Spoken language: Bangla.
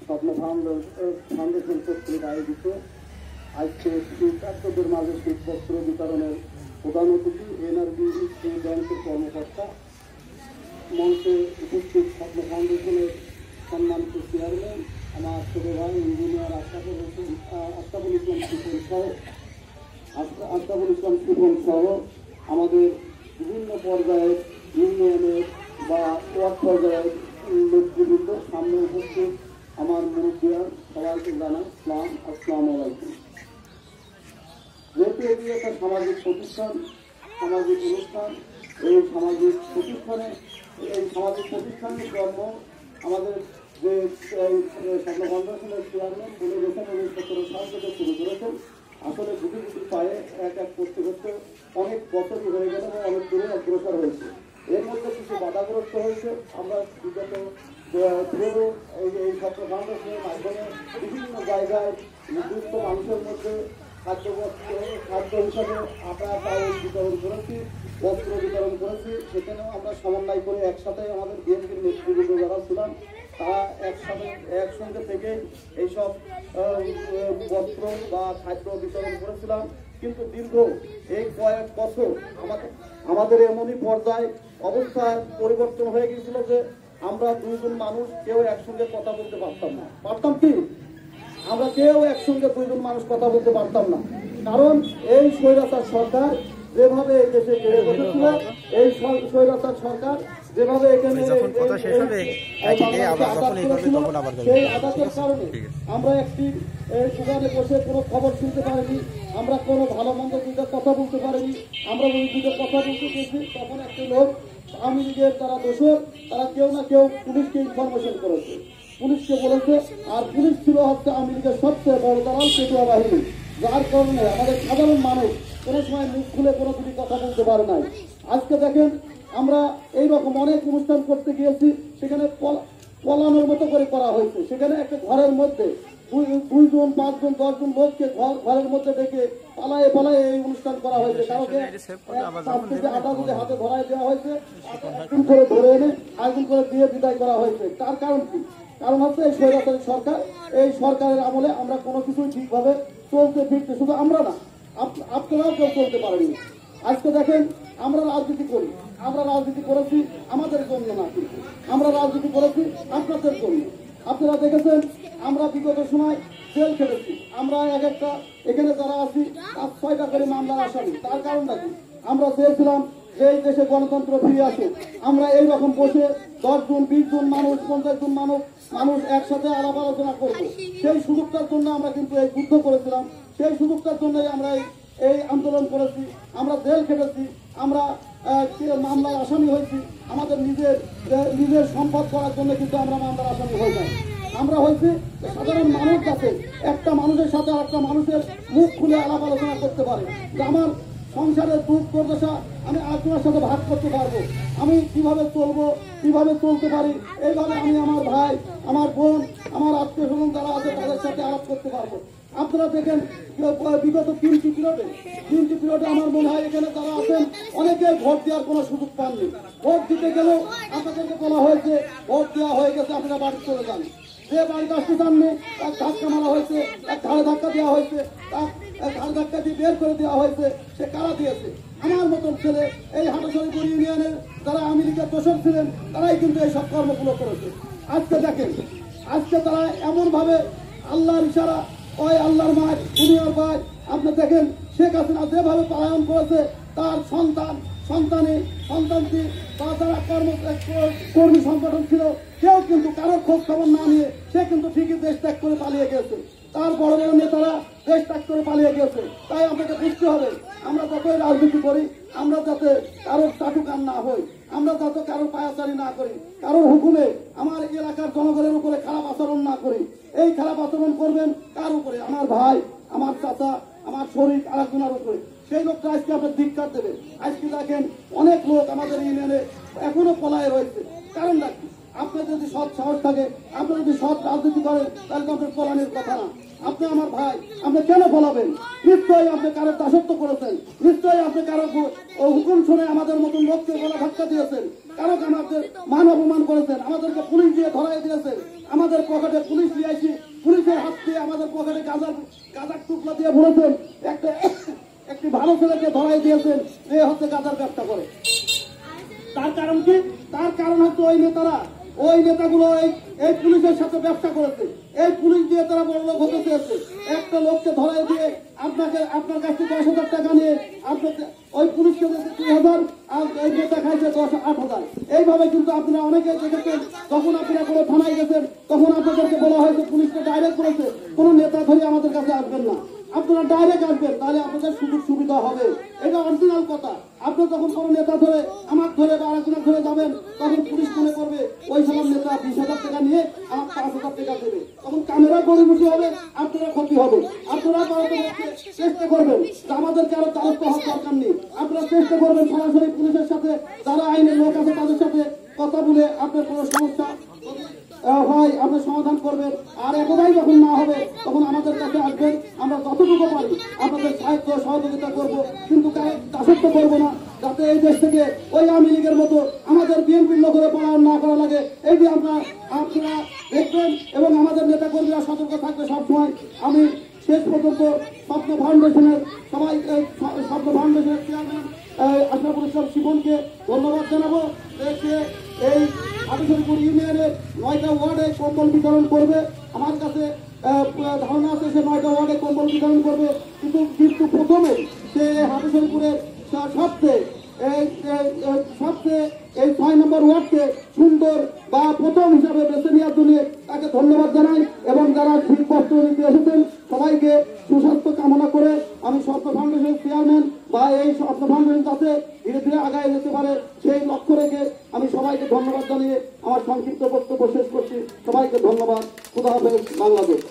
স্বপ্ন ফাউন্ডেশন কর্তৃক আয়োজিত আজকে শিক্ষার্থীদের মাঝে শীতবস্ত্র বিতরণের প্রধান অতিথি এনআরবি ব্যাংকের কর্মকর্তা, মঞ্চে উপস্থিত স্বপ্ন ফাউন্ডেশনের সম্মানিত চেয়ারম্যান আমার ছোট ভাই ইঞ্জিনিয়ার আশরাফুল ইসলাম সুপন সহ আমাদের বিভিন্ন পর্যায়ের ইউনিয়নের বা ওয়ার্ড পর্যায়ের নেতৃবৃন্দ, সামনে উপস্থিত আমার মুরব্বিয়ান, সবাইকে জানাই আসসালামু আলাইকুম। যেহেতু এটি একটা সামাজিক প্রতিষ্ঠান, সামাজিক অনুষ্ঠান, এই সামাজিক প্রতিষ্ঠানের জন্ম আমাদের যে স্বপ্ন ফাউন্ডেশনের চেয়ারম্যান বলে গেছেন 1917 সাল থেকে শুরু করেছেন। আসলে গুটি গুটি পায়ে এক করতে করতে অনেক বছরই হয়ে গেল এবং অনেক দূরে অগ্রসর হয়েছে। এর মধ্যে কিছু বাধাগ্রস্ত হয়েছে। আমরা বিগত এই স্বপ্ন ফাউন্ডেশনের মাধ্যমে বিভিন্ন জায়গায় নির্দিষ্ট মানুষের মধ্যে খাদ্য হিসাবে আমরা চাউল বিতরণ করেছি, বস্ত্র বিতরণ করেছি। সেখানেও আমরা সমন্বয় করে একসাথে আমাদের বিএনপির নেতৃবৃন্দ যারা ছিলাম তারা একসঙ্গে থেকে এইসব বস্ত্র বা খাদ্য বিতরণ করেছিলাম। কিন্তু দীর্ঘ এই কয়েক বছর আমাদের এমনই পর্যায়ে অবস্থার পরিবর্তন হয়ে গিয়েছিল যে আমরা দুইজন মানুষ কেউ একসঙ্গে কথা বলতে পারতাম না। পারতাম কি? আমরা কেউ একসঙ্গে দুইজন মানুষ কথা বলতে পারতাম না। কারণ এই স্বৈরাচার সরকার যেভাবে এই দেশে বেড়ে বসেছিল, এই স্বৈরাচার সরকার যেভাবে এখানে সেই আঘাতের কারণে আমরা একটি দোকানে বসে কোনো খবর শুনতে পারিনি, আমরা কোনো ভালো মন্দ দুটো কথা বলতে পারিনি। আমরা ওই দুটো কথা বলতে গেছি, তখন একটি লোক আওয়ামী লীগের যারা দোষর তারা কেউ না কেউ পুলিশকে ইনফরমেশন করেছে, পুলিশকে বলেছে। আর পুলিশ ছিল হচ্ছে আওয়ামী লীগের সবচেয়ে বড় দালাল পেটুয়া বাহিনী, যার কারণে আমাদের সাধারণ মানুষ কোনো সময় মুখ খুলে কোনো দুটি কথা বলতে পারে নাই। আজকে দেখেন আমরা এইরকম অনেক অনুষ্ঠান করতে গিয়েছি, সেখানে পলানোর মতো করে করা হয়েছে। সেখানে একটা ঘরের মধ্যে 2 জন 5 জন 10 জন লোককে ঘরের মধ্যে ডেকে পালায়ে এই অনুষ্ঠান করা হয়েছে। কারোকে আটা যদি হাতে ধরাই দেওয়া হয়েছে, একদিন করে ধরে এনে আরেকদিন করে দিয়ে বিদায় করা হয়েছে। তার কারণ কি? কারণ হচ্ছে এই স্বৈরাচারী সরকার, এই সরকারের আমলে আমরা কোনো কিছুই ঠিকভাবে চলতে ফিরতে, শুধু আমরা না আপনারাও কেউ চলতে পারেনি। আজকে দেখেন আমরা রাজনীতি করি, আমরা রাজনীতি করেছি আমাদের জন্য না, কিন্তু আমরা রাজনীতি করেছি আপনাদের জন্য। আপনারা দেখেছেন আমরা বিগত সময় জেল খেটেছি। আমরা এক একটা এখানে যারা আছি 5-6টা করে মামলার আসামি। তার কারণটা কি? আমরা চেয়েছিলাম যে এই দেশে গণতন্ত্র ফিরে আসে। আমরা এইরকম বসে 10 জন 20 জন মানুষ 50 জন মানুষ একসাথে আলাপ আলোচনা করবো। সেই সুযোগটার জন্য আমরা কিন্তু এই যুদ্ধ করেছিলাম, সেই সুযোগটার জন্যই আমরা এই আন্দোলন করেছি। আমরা জেল খেটেছি, আমরা মামলার আসামি হয়েছি। আমাদের নিজের সম্পদ করার জন্য কিন্তু আমরা মামলার আসামি হয়ে যাই। আমরা হয়েছি সাধারণ মানুষ কাছে একটা মানুষের সাথে আরেকটা মানুষের মুখ খুলে আলাপ আলোচনা করতে পারে যে আমার সংসারের দুঃখ দুর্দশা আমি আরেকজনের সাথে ভাগ করতে পারবো, আমি কিভাবে চলবো, কিভাবে চলতে পারি, এইভাবে আমি আমার ভাই, আমার বোন, আমার আত্মীয় স্বজন যারা আছে তাদের সাথে আলাপ করতে পারবো। আপনারা দেখেন বিগত 3টি পিরিয়ডে আমার মনে হয় এখানে যারা আছেন অনেকে ভোট দেওয়ার কোনো সুযোগ পাননি। ভোট দিতে গেলেও আপনাদেরকে বলা হয়েছে ভোট দেওয়া হয়ে গেছে, আপনারা বাড়ি চলে যান। যে বাড়িতে আসতে চাননি তার ধাক্কা মারা হয়েছে, এক ঘাড়ে ধাক্কা দেওয়া হয়েছে, তার ঘাড় ধাক্কা দিয়ে বের করে দেওয়া হয়েছে। সে কারা দিয়েছে? আমার মতন ছেলে এই হাটাশরীপুর ইউনিয়নের যারা আওয়ামী লীগের দোষর ছিলেন তারাই কিন্তু এই সব কর্মগুলো করেছে। আজকে দেখেন, আজকে তারা এমন ভাবে আল্লাহর ইশারা, ওই আল্লাহর মায় দুনিয়ার মায়, আপনি দেখেন শেখ হাসিনা যেভাবে পালন করেছে তার সন্তানটি বা যারা কর্মী সংগঠন ছিল কেউ কিন্তু কারো খোঁজ খবর না নিয়ে সে কিন্তু ঠিকই দেশ ত্যাগ করে পালিয়ে গেছে। তার বড় বড় নেতারা দেশ ত্যাগ করে পালিয়ে গেছে। তাই আমাকে বুঝতে হবে আমরা যতই রাজনীতি করি আমরা যাতে কারোর চাটুকার না হই, আমরা যাতে কারোর পায়াচারি না করি, কারোর হুকুমে আমার এলাকার জনগণের উপরে খারাপ আচরণ না করি। এই খারাপ আচরণ করবেন কার উপরে? আমার ভাই, আমার চাচা, আমার শরীর আরেকজনের উপরে। সেই লোকটা আজকে আপনার ধিক্কার দেবে। আজকে দেখেন অনেক লোক আমাদের ইউনিয়নে এখনো পলায়ে রয়েছে। কারণটা কি? আপনার যদি সৎ সাহস থাকে, আপনি যদি সৎ রাজনীতি করেন তাহলে তো আপনার পলানের কথা না। আপনি আমার ভাই, আপনি কেন বলাবেন? নিশ্চয়ই আপনি কারোর দাসত্ব করেছেন, নিশ্চয়ই আপনি কারো হুকুম শুনে আমাদের মতন লোককে গলা ধাক্কা দিয়েছেন, কারো আমাদের মান অপমান করেছেন, আমাদেরকে পুলিশ দিয়ে ধরাই দিয়েছেন। আমাদের পকেটে পুলিশ নিয়ে আসি, পুলিশের হাত দিয়ে আমাদের পকেটে গাঁজার টুকরা দিয়ে ভরেছেন, একটি ভালো ছেলেকে ধরাই দিয়েছেন, এ হচ্ছে গাঁজার ব্যবসা করে। তার কারণ কি? তার কারণ হচ্ছে ওই নেতাগুলো এই পুলিশের সাথে ব্যবসা করেছে, এই পুলিশ দিয়ে তারা বড় লোক হতে চেয়েছে। একটা লোককে ধরাই দিয়ে আপনার কাছ থেকে 10,000 টাকা নিয়ে আপনাকে ওই পুলিশকে 2,000 আর এই নেতা খাইছে 8,000। এইভাবে কিন্তু আপনারা অনেকে দেখেছেন, যখন আপনারা কোনো থানায় গেছেন তখন আপনাদেরকে বলা হয়েছে পুলিশকে ডাইরেক্ট করেছে কোনো নেতা ধরে আমাদের কাছে আসবেন না, আপনারা ডাইরেক্ট আসবেন, তাহলে আপনাদের সুযোগ সুবিধা হবে। এটা অরিজিনাল কথা। আপনি যখন কোনো নেতা ধরে আমার ধরে বা আরেকজনের ধরে যাবেন, তখন পুলিশ মনে করবে ওই সব নেতা 20,000 টাকা নিয়ে আমার 5,000 টাকা দেবে, তখন ক্যামেরা গড়িমুখী হবে, আপনারা ক্ষতি হবে। আপনারা চেষ্টা করবেন আমাদেরকে আরো দ্বারস্থ হওয়ার দরকার নেই, আপনারা চেষ্টা করবেন সরাসরি পুলিশের সাথে, যারা আইনের লোক আছে তাদের সাথে কথা বলে আপনার কোনো সমস্যা হয় আপনি সমাধান করবেন। আর একটাই যখন না হবে তখন আমাদের কাছে আসবেন, আমরা যতটুকু পারি আপনাদের সাহায্য সহযোগিতা করব, কিন্তু দাসত্ব করবো না, যাতে এই দেশ থেকে ওই আওয়ামী লীগের মতো আমাদের বিএনপির লোকেরা পলায়ন না করা লাগে। এইটি আপনারা দেখবেন এবং আমাদের নেতা কর্মীরা সতর্ক থাকবে সবসময়। আমি শেষ পর্যন্ত স্বপ্ন ফাউন্ডেশনের চেয়ারম্যান আশরাফুল ইসলাম শিবনকে ধন্যবাদ জানাবো। এই হাবিবপুর ইউনিয়নের 9টা ওয়ার্ডে কম্বল বিতরণ করবে। আমার কাছে ধারণা আছে সে 9টা ওয়ার্ডে কম্বল বিতরণ করবে, কিন্তু প্রথমে সে হাবিবপুরের সবচেয়ে এই 6 নম্বর ওয়ার্ডকে সুন্দর বা প্রথম হিসাবে বেছে নেওয়ার জন্য তাকে ধন্যবাদ জানাই। এবং যারা শীত বস্ত্র নিতে এসেছেন সবাইকে সুস্বাস্থ্য কামনা করে আমি স্বপ্ন ফাউন্ডেশন চেয়ারম্যান বা এই স্বপ্ন ফাউন্ডেশন কাছে ধীরে ধীরে আগায় যেতে পারে সেই লক্ষ্য রেখে আমি সবাইকে ধন্যবাদ জানিয়ে আমার সংক্ষিপ্ত বক্তব্য শেষ করছি। সবাইকে ধন্যবাদ। খুদা হাফেজ। বাংলাদেশ।